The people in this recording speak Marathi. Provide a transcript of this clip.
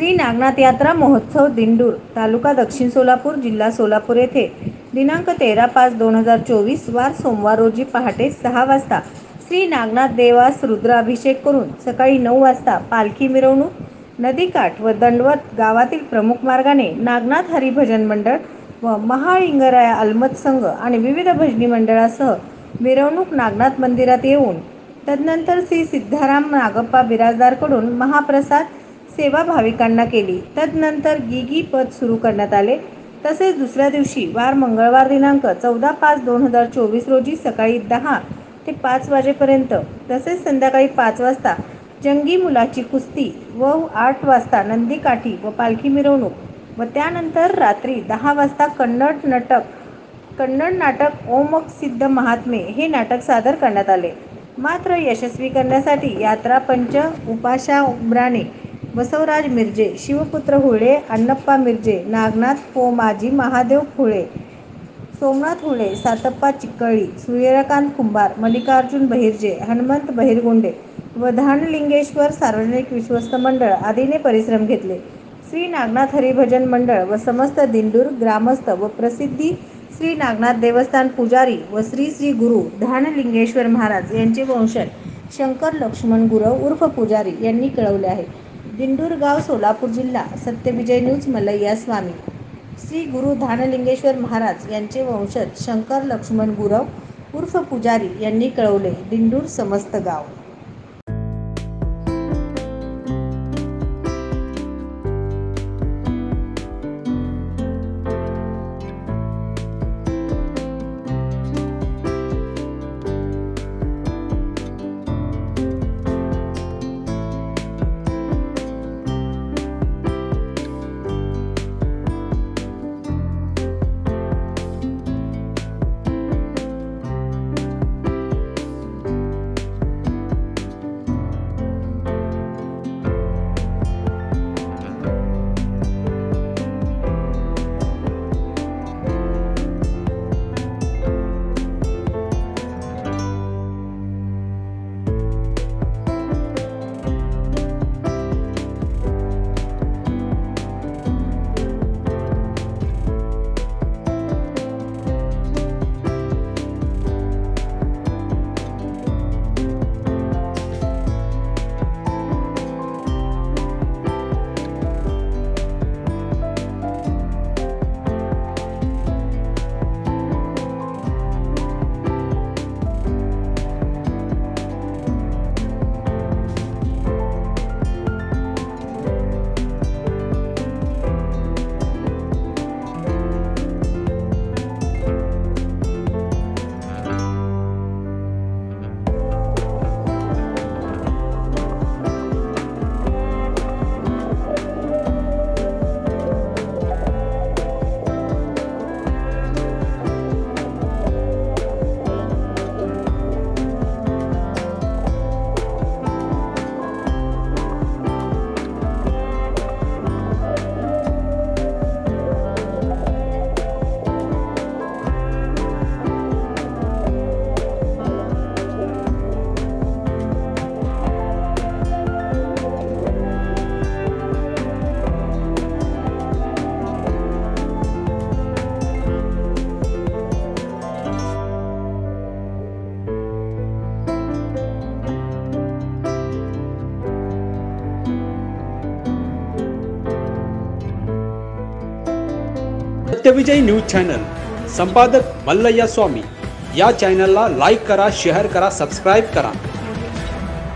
श्री नागनाथ यात्रा महोत्सव दिंडूर तालुका दक्षिण सोलापूर जिल्हा सोलापूर येथे दिनांक 13/5/2024 वार सोमवार रोजी पहाटे 6 वाजता श्री नागनाथ देवास रुद्राभिषेक करून सकाळी 9 वाजता पालखी मिरवणूक नदीकाठ व दंडवत गावातील प्रमुख मार्गाने नागनाथ हरिभजन मंडळ व महाळिंगराया अलमत संघ आणि विविध भजनी मंडळासह मिरवणूक नागनाथ मंदिरात येऊन तदनंतर श्री सिद्धाराम नागप्पा बिराजदारकडून महाप्रसाद सेवा भाविकांना केली। तदनंतर गिगी पद सुरू करण्यात आले। तसेच दुसऱ्या दिवशी वार मंगळवार दिनांक 14/5/2024 रोजी सकाळी 10 ते 5 वाजेपर्यंत तसेच संध्याकाळी 5 वाजता जंगी मुलाची कुस्ती व 8 वाजता नंदीकाठी व पालखी मिरवणूक व त्यानंतर रात्री 10 वाजता कन्नड नाटक ओमक सिद्ध महात्मे हे नाटक सादर करण्यात आले। मात्र यशस्वी करण्यासाठी यात्रा पंच उपाशा उब्राणे बसवराज मिर्जे शिवपुत्र हुळे अण्णप्पा मिर्जे नागनाथ पो माजी महादेव फुळे सोमनाथ हुळे सातप्पा चिक्कळी सूर्यकांत कुंभार मल्लिकार्जुन बहिर्जे हनुमंत बहिरगोंडे व धानलिंगेश्वर सार्वजनिक विश्वस्त मंडळ आदीने परिश्रम घेतले। श्री नागनाथ हरिभजन मंडळ व समस्त दिंडूर ग्रामस्थ व प्रसिद्धी श्री नागनाथ देवस्थान पुजारी व श्री श्री गुरु धानलिंगेश्वर महाराज यांचे वंशज शंकर लक्ष्मण गुरव उर्फ पुजारी यांनी कळवले आहे। दिंडूर गाव सोलापूर जिल्हा सत्यविजय न्यूज मल्लय्या स्वामी श्री गुरु धानलिंगेश्वर महाराज यांचे वंशज शंकर लक्ष्मण गुरव उर्फ पुजारी यांनी कळवले। दिंडूर समस्त गाव सत्यविजय न्यूज चॅनल संपादक मल्लय्या स्वामी या चॅनलला लाईक करा, शेअर करा, सबस्क्राइब करा।